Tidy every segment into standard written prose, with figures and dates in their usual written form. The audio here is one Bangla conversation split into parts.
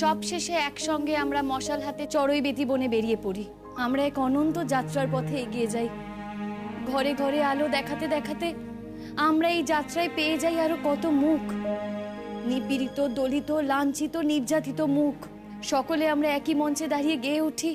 সব শেষে একসঙ্গে আমরা মশাল হাতে চড়ুইবেতি বনে বেরিয়ে পড়ি। আমরা এক অনন্ত যাত্রার পথে এগিয়ে যাই। ঘরে ঘরে আলো দেখাতে দেখাতে আমরা এই যাত্রায় পেয়ে যাই আরো কত মুখ, নিপীড়িত, দলিত, লাঞ্ছিত, নির্যাতিত মুখ। সকলে আমরা একই মঞ্চে দাঁড়িয়ে গেয়ে উঠি,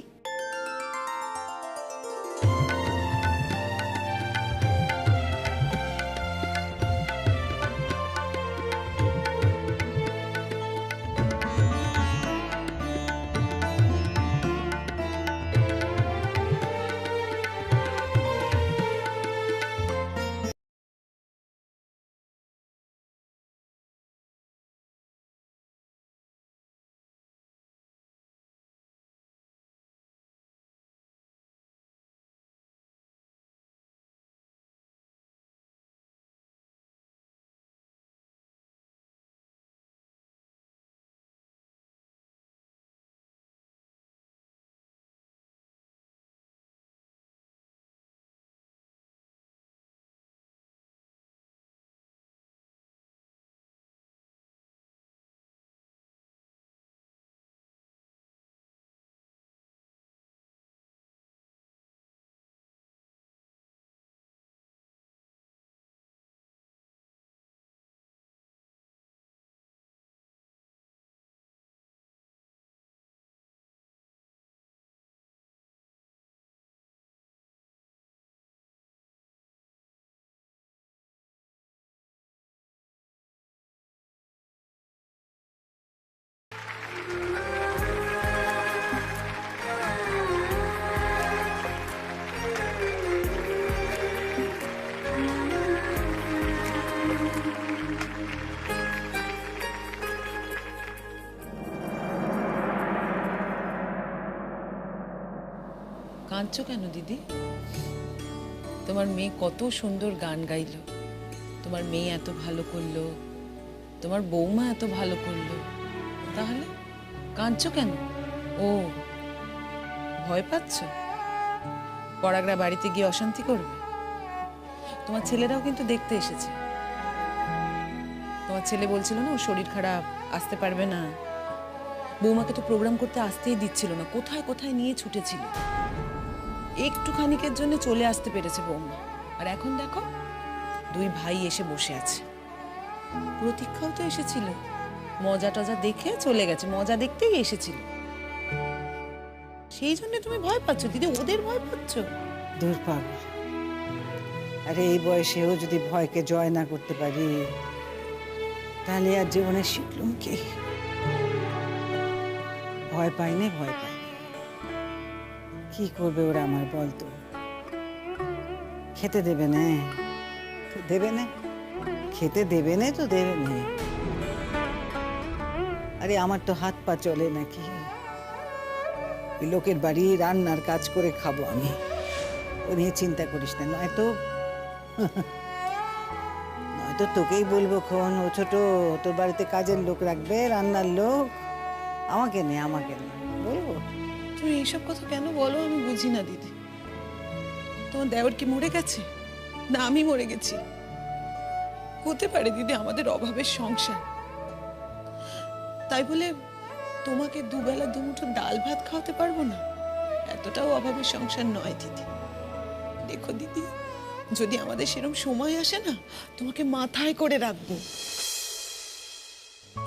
কাঁদছো কেন দিদি? তোমার মেয়ে কত সুন্দর গান গাইলো, তোমার মেয়ে এত ভালো করলো, তোমার বৌমা এত ভালো করলো, তাহলে কাঁদছো কেন? ও ভয় পাচ্ছ পরাগরা বাড়িতে গিয়ে অশান্তি করবে? তোমার ছেলেরাও কিন্তু দেখতে এসেছে। তোমার ছেলে বলছিল না ও শরীর খারাপ, আসতে পারবে না। বৌমাকে তো প্রোগ্রাম করতে আসতেই দিচ্ছিল না, কোথায় কোথায় নিয়ে ছুটেছিল। একটুখানিকের জন্য চলে আসতে পেরেছে বৌমা। আর এখন দেখো দুই ভাই এসে বসে আছে। প্রতীক্ষাও তো এসেছিল, মজা টজা দেখে চলে গেছে, মজা দেখতেই এসেছিল। সেই জন্য তুমি ভয় পাচ্ছ দিদি? ওদের ভয় পাচ্ছ? দূর পাগল, আরে এই বয়সেও যদি ভয়কে জয় না করতে পারি তাহলে আর জীবনে শিখলুম কি? ভয় পাইনি, ভয় পাই কি করবে ওরা আমার বলতো? খেতে দেবে না তো দেবে না, খেতে দেবে না তো দেবে না। আরে আমার তো হাত পা চলে নাকি? লোকের বাড়ি রান্নার কাজ করে খাবো আমি, ও নিয়ে চিন্তা করিস না। নয়তো নয়তো তোকেই বলবো খন, ও ছোট, তোর বাড়িতে কাজের লোক রাখবে, রান্নার লোক। আমাকে নে, আমাকে নে বলবো। তুমি এইসব কথা কেন বলো আমি বুঝি না দিদি। তোমার দেওর কি মরে গেছে? না আমি মরে গেছি? হতে পারে দিদি আমাদের অভাবের সংসার, তাই বলে তোমাকে দুবেলা দুমুঠো ডাল ভাত খাওয়াতে পারবো না? এতটাও অভাবের সংসার নয় দিদি। দেখো দিদি, যদি আমাদের সেরকম সময় আসে না, তোমাকে মাথায় করে রাখবো।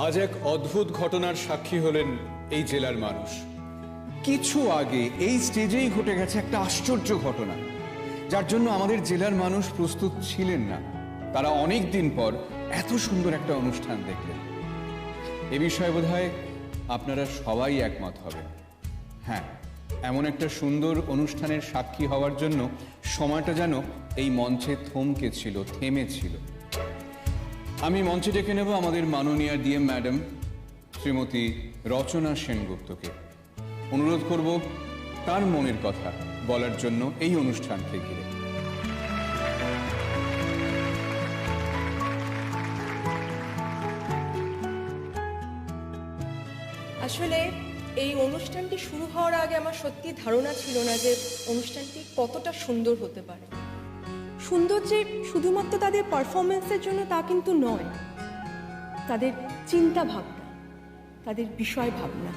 আজ এক অদ্ভুত ঘটনার সাক্ষী হলেন এই জেলার মানুষ। কিছু আগে এই স্টেজেই ঘটে গেছে একটা আশ্চর্য ঘটনা, যার জন্য আমাদের জেলার মানুষ প্রস্তুত ছিলেন না। তারা অনেক দিন পর এত সুন্দর একটা অনুষ্ঠান দেখলেন। এ বিষয়ে বোধহয় আপনারা সবাই একমত হবেন। হ্যাঁ, এমন একটা সুন্দর অনুষ্ঠানের সাক্ষী হওয়ার জন্য সময়টা যেন এই মঞ্চে থমকে ছিল, থেমেছিল। আমি মঞ্চে ডেকে নেব আমাদের মাননীয়া ডিএম ম্যাডাম শ্রীমতী রচনা সেনগুপ্তকে। অনুরোধ করব তার মনের কথা বলার জন্য এই অনুষ্ঠানকে ঘিরে। আসলে এই অনুষ্ঠানটি শুরু হওয়ার আগে আমার সত্যি ধারণা ছিল না যে অনুষ্ঠানটি কতটা সুন্দর হতে পারে। সুন্দর যে শুধুমাত্র তাদের পারফরমেন্সের জন্য তা কিন্তু নয়, তাদের চিন্তা ভাবনা, তাদের বিষয় ভাবনা।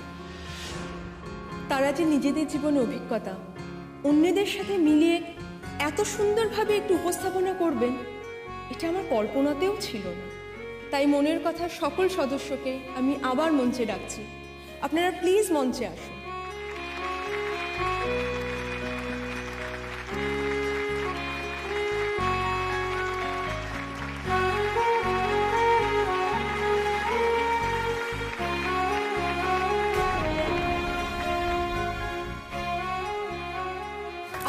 তারা যে নিজেদের জীবনে অভিজ্ঞতা অন্যদের সাথে মিলিয়ে এত সুন্দরভাবে একটু উপস্থাপনা করবেন, এটা আমার কল্পনাতেও ছিল না। তাই মনের কথা সকল সদস্যকে আমি আবার মঞ্চে ডাকছি, আপনারা প্লিজ মঞ্চে আসুন।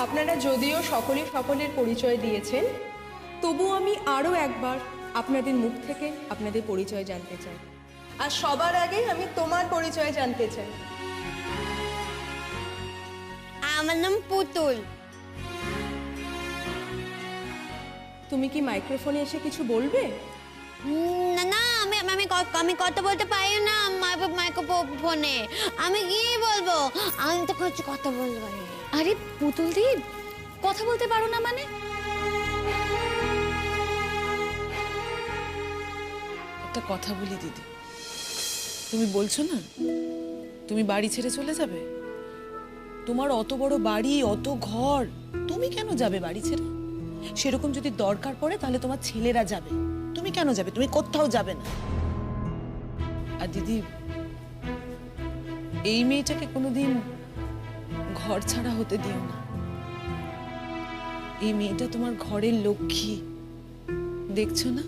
আপনারা যদিও সকলেই সকলের পরিচয় দিয়েছেন, তবু আমি আরও একবার আপনাদের মুখ থেকে আপনাদের পরিচয় জানতে চাই। আর সবার আগে আমি তোমার পরিচয় জানতে চাই। আমার নাম পুতুল। তুমি কি মাইক্রোফোনে এসে কিছু বলবে? না না, আমি কথা বলতে পারি না মাইক্রোফোনে। আমি কি বলবো? আমি তো কিছু কথা বলতে পারি না। আরে পুতুল দি, কথা বলতে পারো না মানে? একটা কথা বলি দিদি, তুমি বলছো না তুমি বাড়ি ছেড়ে চলে যাবে? তোমার অত বড় বাড়ি, অত ঘর, তুমি কেন যাবে বাড়ি ছেড়ে? সেরকম যদি দরকার পড়ে তাহলে তোমার ছেলেরা যাবে, তুমি কেন যাবে? তুমি কোথাও যাবে না। আর দিদি, এই মেয়েটাকে কোনোদিন ঘর ছাড়া হতে দিও না। এই মেয়েটা তোমার ঘরের লক্ষ্মী, দেখছো না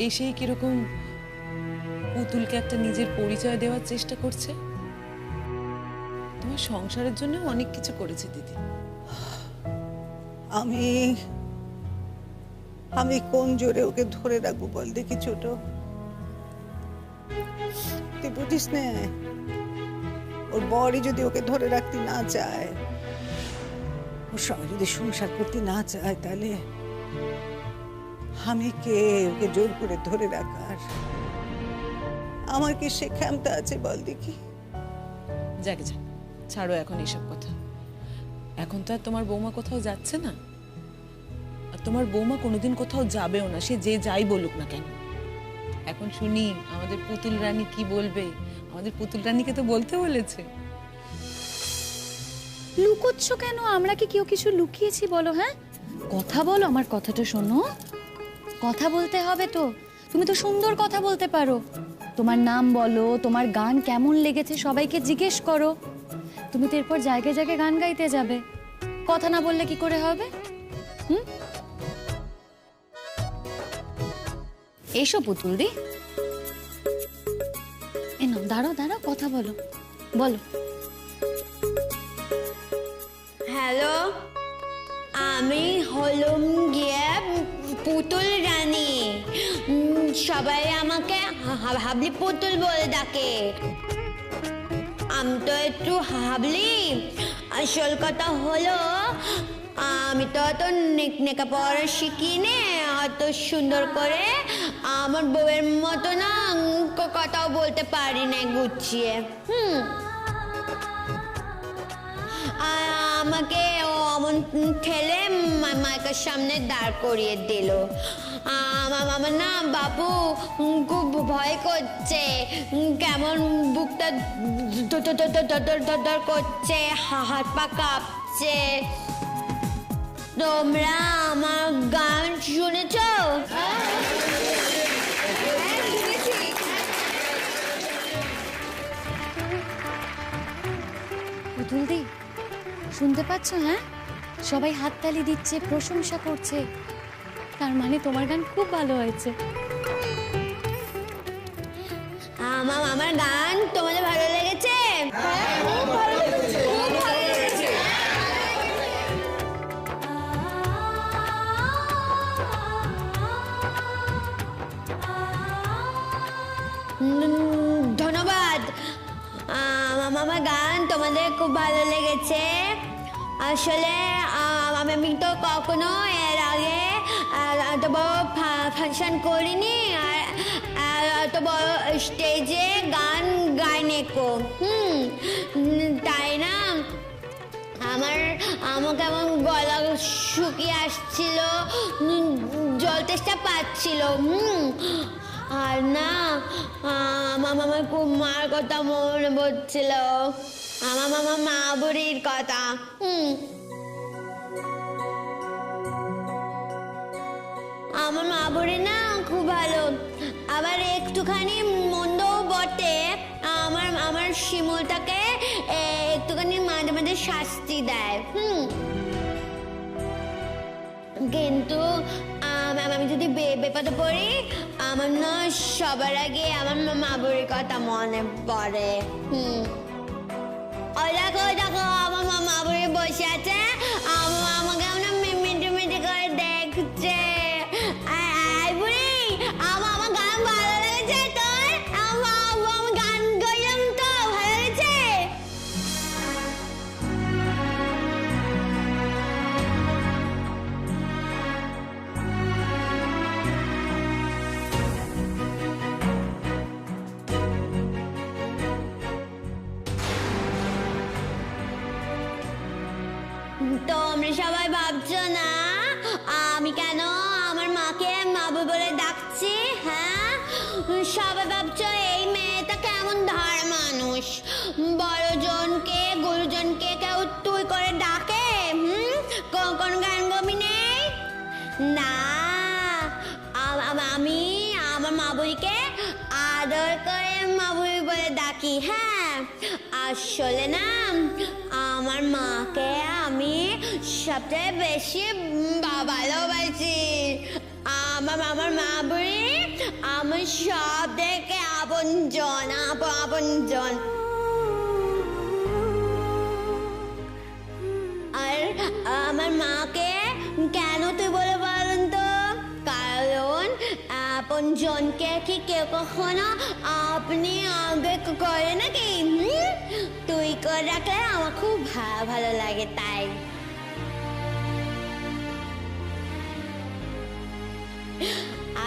এসেই কিরকম পুতুলকে একটা নিজের পরিচয় দেওয়ার চেষ্টা করছে। তোমার সংসারের জন্য অনেক কিছু করেছে দিদি। আমি কোন জোরে ওকে ধরে রাখবো বল দেখি ছোট? তুই বুঝিস না, ওর বরই যদি ওকে ধরে রাখতে না চায়, ওর সঙ্গে যদি সংসার করতে না চায়, তাহলে আমি কে ওকে জোর করে ধরে রাখার? আমার কি সে ক্ষমতা আছে বল দেখি? যাকে যাক, ছাড়ো এখন এসব কথা। এখন তো আর তোমার বৌমা কোথাও যাচ্ছে না, আর তোমার বৌমা কোনোদিন কোথাও যাবেও না, সে যে যাই বলুক না কেন। এখন শুনি আমাদের পুতুল রানী কি বলবে। আমাদের পুতুল রানীকে তো বলতে বলেছে। লুকোচ্ছ কেন? আমরা কি কেউ কিছু লুকিয়েছি বলো? হ্যাঁ, কথা বলো, আমার কথাটা শোনো। কথা বলতে হবে তো, তুমি তো সুন্দর কথা বলতে পারো। তোমার নাম বলো, তোমার গান কেমন লেগেছে সবাইকে জিজ্ঞেস করো। তুমি তো এরপর জায়গায় জায়গায় গান গাইতে যাবে, কথা না বললে কি করে হবে? এসো পুতুল দি, এনো দাঁড়াও দাঁড়াও, কথা বলো, বলো। হ্যালো, আমি হলুম গিয়ে পুতুল রানী। সবাই আমাকে হাবলি পুতুল বলে ডাকে। আমি তো একটু হাবলি। আসল কথা হলো, আমি তো অত নেকাপড়া শিখিনি, অত সুন্দর করে আমার বউয়ের মতো না কথাও বলতে পারি না গুছিয়ে। আমাকে অমন ঠেলে মাইকের সামনে দাঁড় করিয়ে দিল। আমার না বাবু খুব ভয় করছে, কেমন বুকটা ধর করছে, হাত পা কাঁপছে। তোমরা আমার গান শুনেছ? পুতুল দি, শুনতে পাচ্ছ? হ্যাঁ, সবাই হাততালি দিচ্ছে, প্রশংসা করছে। তার মানে তোমার গান খুব ভালো হয়েছে। আমার গান তোমাদের ভালো লেগেছে? ধন্যবাদ। আমার গান তোমাদের খুব ভালো লেগেছে। আসলে আমি তো কখনো এর আগে এত বড় ফাংশন করিনি, আর এত বড় স্টেজে গান গাইনি কো। তাই না আমার কেমন গলা শুকিয়ে আসছিল, জল তেষ্টা পাচ্ছিল। আর না আমার খুব মার কথা মনে পড়ছিল, আমার মা বুড়ির কথা। আমার মা বুড়ি না খুব ভালো, আবার একটুখানি মন্দও বটে। আমার শিমুলটাকে একটুখানি মাঝে মাঝে শাস্তি দেয়। কিন্তু আমি যদি বিপদে পড়ি, আমার না সবার আগে আমার মা বুড়ির কথা মনে পড়ে। ওই দেখো আমার মা বুড়ি বসে আছে, আমাকে আমরা মিটি মিটি করে দেখছে। বুড়ি আমার গান ভালো লেগেছে তোর? আমার গান গাইলাম তো ভালো লেগেছে? তোমরা সবাই ভাবছো না আমি কেন আমার মাকে মাবু বলে ডাকছি? হ্যাঁ, সবাই ভাবছো এই মেয়েটা কেমন ধার মানুষ, বড়জনকে গুরুজনকে কেউ তুই করে ডাকে? কোন গান গমি নেই না, আমি আমার মাবুরিকে আদর করে মাবুরি বলে ডাকি। হ্যাঁ, আসলে না আমার মাকে আমি সবচেয়ে বেশি ভালোবাসি। আমার মা বুড়ি আমার সব থেকে আপনজন। আর আমার মাকে কেন তুই বলে বলুন তো? কারণ আপনজনকে কি কেউ কখনো আপনি আগে করে নাকি? তুই করে রাখলে আমার খুব ভালো লাগে, তাই।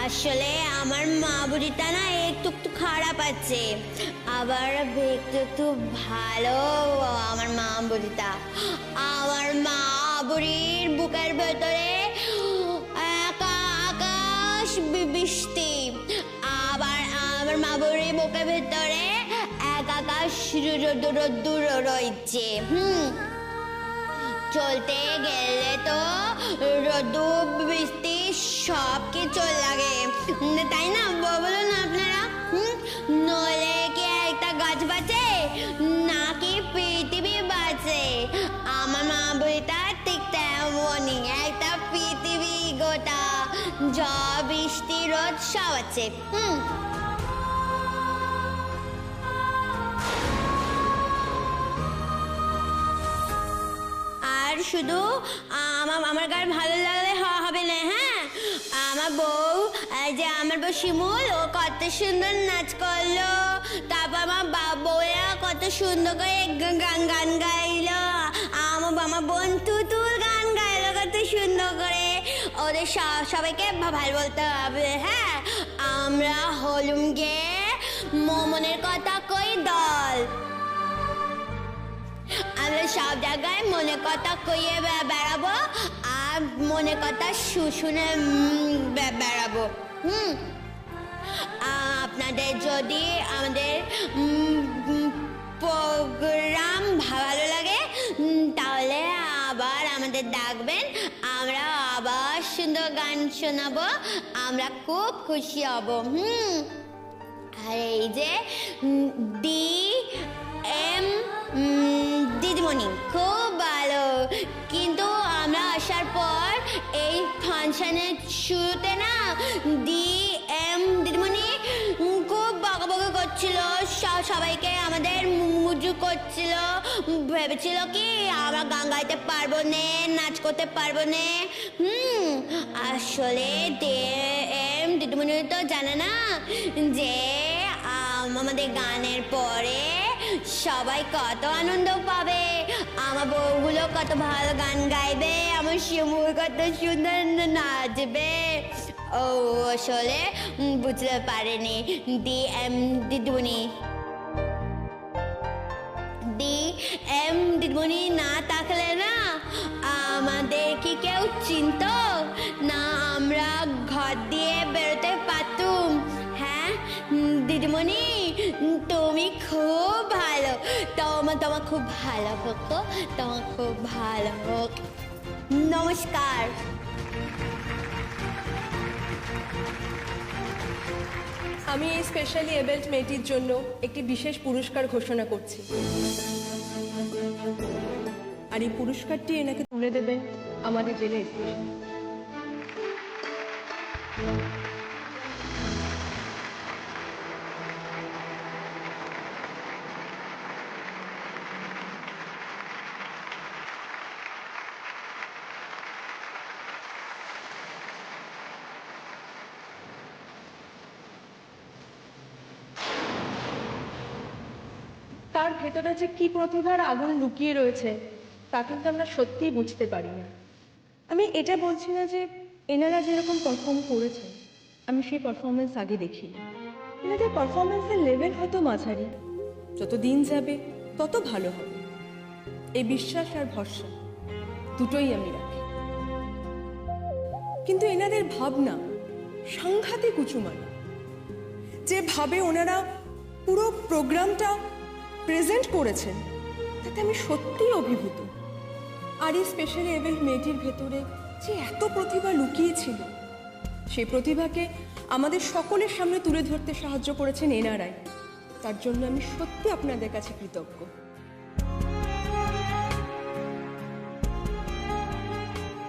আসলে আমার মা বুড়িটা না একটু খারাপ আছে, আবার একটু ভালো। আমার মা বুড়িটা, আমার মা বুড়ির বুকের ভেতরে আকাশ বৃষ্টি, আবার আমার মা বুড়ির বুকের ভেতরে আকাশ রোদ্দুর রয়েছে। চলতে গেলে তো রোদ্দুর বৃষ্টি সব কিছু লাগে, তাই না? বলুন আপনারা, নলে কি একটা গাছ বাঁচে নাকি পৃথিবী বাঁচে? আমার মা বুড়িটা ঠিক তেমনই একটা পৃথিবী, গোটা ঝড় বৃষ্টি রোদ সব আছে। আর শুধু আমার গান ভালো লাগলে হবে না। হ্যাঁ, আমার বউ শিমুল ও কত সুন্দর নাচ করলো, তারপর আমার বউরা কত সুন্দর করে গান গাইলো, আমার বোন তুতুল গান গাইলো কত সুন্দর করে। ওদের সবাইকে ভালো বলতে হবে। হ্যাঁ, আমরা হলুম গে মনের কথা কই দল, আমরা সব জায়গায় মনে কথা কইয়ে বেড়াবো আর মনে কথা শুনে বেড়াবো। আপনাদের যদি আমাদের প্রোগ্রাম ভালো লাগে তাহলে আবার আমাদের ডাকবেন, আমরা আবার সুন্দর গান শোনাবো, আমরা খুব খুশি হব। আর এই যে দিদিমণি খুব ভালো, কিন্তু আমরা আসার পর এই ফাংশনের শুরুতে না দিদিমণি খুব বকাবকি করছিল, সবাইকে আমাদের মুজু করছিল, ভেবেছিল কি আমরা গান গাইতে পারবো না, নাচ করতে পারবো না। আসলে দিদিমণি তো জানে না যে আমাদের গানের পরে সবাই কত আনন্দ পাবে, আমার বউগুলো কত ভালো গান গাইবে, আমার শিমুল কত সুন্দর নাচবে। ও আসলে বুঝতে পারেনি দিদিমণি দিদিমণি না থাকলে না আমাদের কি কেউ চিনতো না, আমরা ঘর দিয়ে বেরোতে পারতুম। হ্যাঁ, তোমার খুব ভালো হোক গো, তোমার খুব ভালো হোক। নমস্কার। আমি এই স্পেশালি এবেল্ট মেয়েটির জন্য একটি বিশেষ পুরস্কার ঘোষণা করছি, আর এই পুরস্কারটি এনাকে তুলে দেবেন আমাদের জেলা এসপি। তার ভেতরে যে কি প্রতিভার আগুন লুকিয়ে রয়েছে তা কিন্তু আমরা সত্যিই বুঝতে পারি না। আমি এটা বলছি না যে এনারা যেরকম পারফর্ম করেছেন আমি সেই পারফরমেন্স আগে দেখিনি। এনাদের পারফরমেন্সের লেভেল হয়তো মাঝারি, যত দিন যাবে তত ভালো হবে, এই বিশ্বাস আর ভরসা দুটোই আমি রাখি। কিন্তু এনাদের ভাবনা সাংঘাতিক উঁচু মানে, যেভাবে ওনারা পুরো প্রোগ্রামটা প্রেজেন্ট করেছেন তাতে আমি সত্যিই অভিভূত। আর এই স্পেশালি এবেল্ট মেয়েটির ভেতরে যে এত প্রতিভা লুকিয়ে ছিল, সেই প্রতিভাকে আমাদের সকলের সামনে তুলে ধরতে সাহায্য করেছেন এনারাই। তার জন্য আমি সত্যি আপনাদের কাছে কৃতজ্ঞ।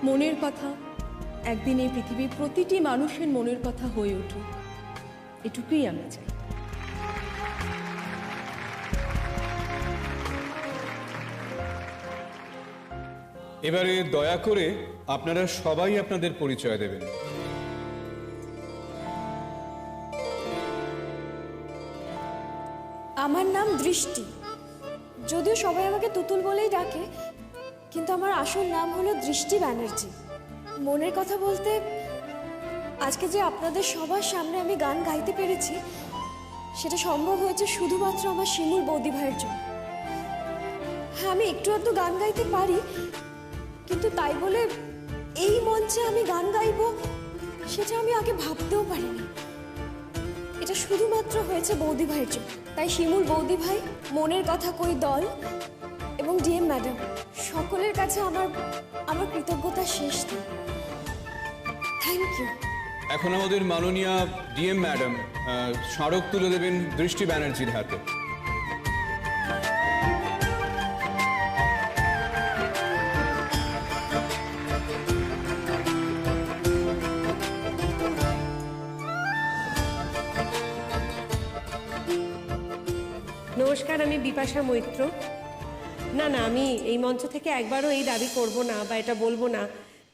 মনের কথা একদিন এই পৃথিবীর প্রতিটি মানুষের মনের কথা হয়ে উঠুক, এটুকুই আমরা চাই। এবারে দয়া করে আপনারা সবাই আপনাদের পরিচয় দেবেন। আমার নাম দৃষ্টি, যদিও সবাই আমাকে তুতুল বলেই ডাকে, কিন্তু আমার আসল নাম হলো দৃষ্টি ব্যানার্জি। মনের কথা বলতে আজকে যে আপনাদের সবার সামনে আমি গান গাইতে পেরেছি সেটা সম্ভব হয়েছে শুধুমাত্র আমার শিমুল বৌদি ভাইয়ের জন্য। হ্যাঁ, আমি একটু আধটু গান গাইতে পারি, কিন্তু তাই বলে এই মঞ্চে আমি গান গাইবো সেটা আমি আগে ভাবতেও পারিনি। এটা শুধুমাত্র হয়েছে বৌদি ভাইয়ের জন্য। তাই শিমুল বৌদি ভাই, মনের কথা কই দল এবং ডিএম ম্যাডাম সকলের কাছে আমার কৃতজ্ঞতা শেষ নেই। Thank you. এখন আমাদের মাননীয় ডিএম ম্যাডাম স্মারক তুলে দেবেন দৃষ্টি ব্যানার্জির হাতে। নমস্কার, আমি বিপাশা মৈত্র। না, আমি এই মঞ্চ থেকে একবারও এই দাবি করব না বা এটা বলবো না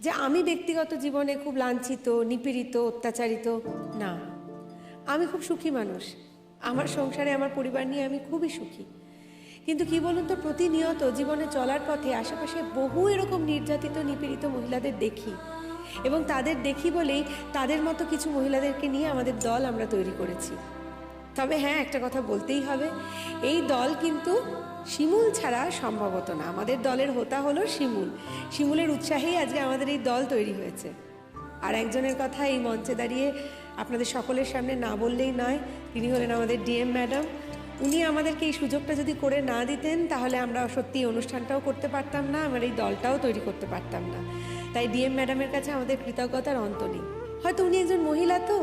যে আমি ব্যক্তিগত জীবনে খুব লাঞ্ছিত, নিপীড়িত, অত্যাচারিত। না, আমি খুব সুখী মানুষ। আমার সংসারে আমার পরিবার নিয়ে আমি খুবই সুখী। কিন্তু কি বলুন তো, প্রতিনিয়ত জীবনে চলার পথে আশেপাশে বহু এরকম নির্যাতিত, নিপীড়িত মহিলাদের দেখি, এবং তাদের দেখি বলেই তাদের মতো কিছু মহিলাদেরকে নিয়ে আমাদের দল আমরা তৈরি করেছি। তবে হ্যাঁ, একটা কথা বলতেই হবে, এই দল কিন্তু শিমুল ছাড়া সম্ভব হতো না। আমাদের দলের হোতা হলো শিমুলের উৎসাহেই আজকে আমাদের এই দল তৈরি হয়েছে। আর একজনের কথা এই মঞ্চে দাঁড়িয়ে আপনাদের সকলের সামনে না বললেই নয়, তিনি হলেন আমাদের ডিএম ম্যাডাম। উনি আমাদেরকে এই সুযোগটা যদি করে না দিতেন তাহলে আমরা সত্যি অনুষ্ঠানটাও করতে পারতাম না, আমার এই দলটাও তৈরি করতে পারতাম না। তাই ডিএম ম্যাডামের কাছে আমাদের কৃতজ্ঞতার অন্ত নেই। হয়তো উনি একজন মহিলা, তো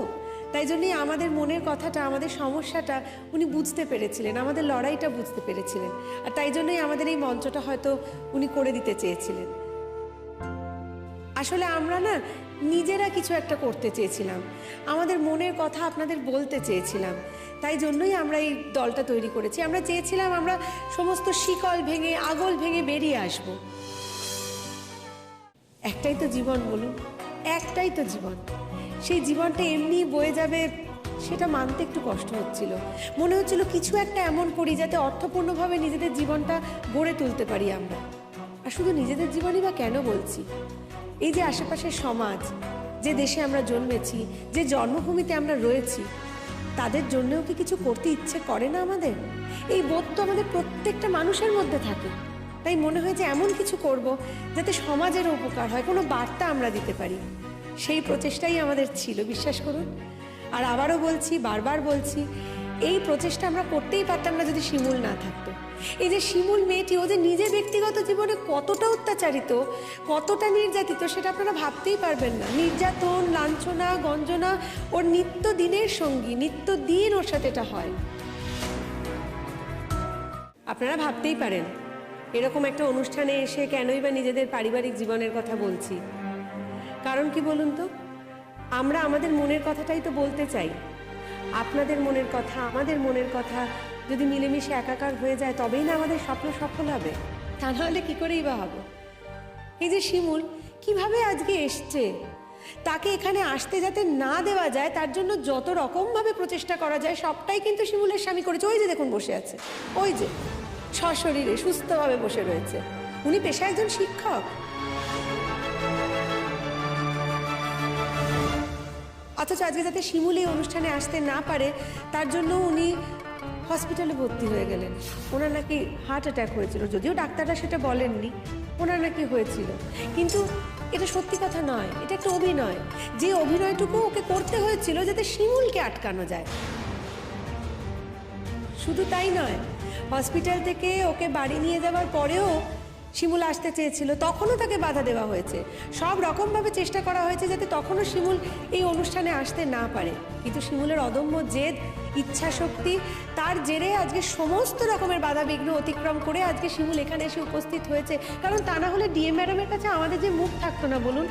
তাই জন্যই আমাদের মনের কথাটা, আমাদের সমস্যাটা উনি বুঝতে পেরেছিলেন, আমাদের লড়াইটা বুঝতে পেরেছিলেন, আর তাই জন্যই আমাদের এই মঞ্চটা হয়তো উনি করে দিতে চেয়েছিলেন। আসলে আমরা না নিজেরা কিছু একটা করতে চেয়েছিলাম, আমাদের মনের কথা আপনাদের বলতে চেয়েছিলাম, তাই জন্যই আমরা এই দলটা তৈরি করেছি। আমরা চেয়েছিলাম আমরা সমস্ত শিকল ভেঙে, আগল ভেঙে বেরিয়ে আসব। একটাই তো জীবন, বলুন, একটাই তো জীবন। সেই জীবনটা এমনি বয়ে যাবে সেটা মানতে একটু কষ্ট হচ্ছিল। মনে হচ্ছিল কিছু একটা এমন করি যাতে অর্থপূর্ণভাবে নিজেদের জীবনটা গড়ে তুলতে পারি আমরা। আর শুধু নিজেদের জীবনই বা কেন বলছি, এই যে আশেপাশের সমাজ, যে দেশে আমরা জন্মেছি, যে জন্মভূমিতে আমরা রয়েছি, তাদের জন্যও কি কিছু করতে ইচ্ছে করে না আমাদের? এই বোধ তো আমাদের প্রত্যেকটা মানুষের মধ্যে থাকে। তাই মনে হয় যে এমন কিছু করব যাতে সমাজের উপকার হয়, কোনো বার্তা আমরা দিতে পারি। সেই প্রচেষ্টাই আমাদের ছিল, বিশ্বাস করুন। আর আবারও বলছি, বারবার বলছি, এই প্রচেষ্টা আমরা করতেই পারতাম না যদি শিমুল না থাকতো। এই যে শিমুল মেয়েটি, ও যে নিজে ব্যক্তিগত জীবনে কতটা অত্যাচারিত, কতটা নির্যাতিত, সেটা আপনারা ভাবতেই পারবেন না। নির্যাতন, লাঞ্ছনা, গঞ্জনা ওর নিত্য দিনের সঙ্গী, নিত্য দিন ওর সাথে এটা হয়। আপনারা ভাবতেই পারেন এরকম একটা অনুষ্ঠানে এসে কেনই বা নিজেদের পারিবারিক জীবনের কথা বলছি। কারণ কি বলুন তো, আমরা আমাদের মনের কথাটাই তো বলতে চাই। আপনাদের মনের কথা, আমাদের মনের কথা যদি মিলেমিশে একাকার হয়ে যায় তবেই না আমাদের স্বপ্ন সফল হবে, তা নাহলে কি করেই বা হবে। এই যে শিমুল কিভাবে আজকে এসছে, তাকে এখানে আসতে যাতে না দেওয়া যায় তার জন্য যত রকমভাবে প্রচেষ্টা করা যায় সবটাই কিন্তু শিমুলের স্বামী করেছে। ওই যে দেখুন বসে আছে, ওই যে সশরীরে সুস্থভাবে বসে রয়েছে, উনি পেশায় একজন শিক্ষক। অথচ আজকে যাতে শিমুল এই অনুষ্ঠানে আসতে না পারে তার জন্য উনি হসপিটালে ভর্তি হয়ে গেলেন। ওনার নাকি হার্ট অ্যাটাক হয়েছিল, যদিও ডাক্তাররা সেটা বলেননি, ওনার নাকি হয়েছিল। কিন্তু এটা সত্যি কথা নয়, এটা একটা অভিনয়। যে অভিনয়টুকু ওকে করতে হয়েছিল যাতে শিমুলকে আটকানো যায়। শুধু তাই নয়, হসপিটাল থেকে ওকে বাড়ি নিয়ে যাওয়ার পরেও শিমুল আসতে চেয়েছিল, তখনও তাকে বাধা দেওয়া হয়েছে। সব রকমভাবে চেষ্টা করা হয়েছে যাতে তখনও শিমুল এই অনুষ্ঠানে আসতে না পারে। কিন্তু শিমুলের অদম্য জেদ, ইচ্ছা শক্তি, তার জেরে আজকে সমস্ত রকমের বাধা বিঘ্ন অতিক্রম করে আজকে শিমুল এখানে এসে উপস্থিত হয়েছে। কারণ তা না হলে ডিএম ম্যাডামের কাছে আমাদের যে মুখ থাকতো না বলুন।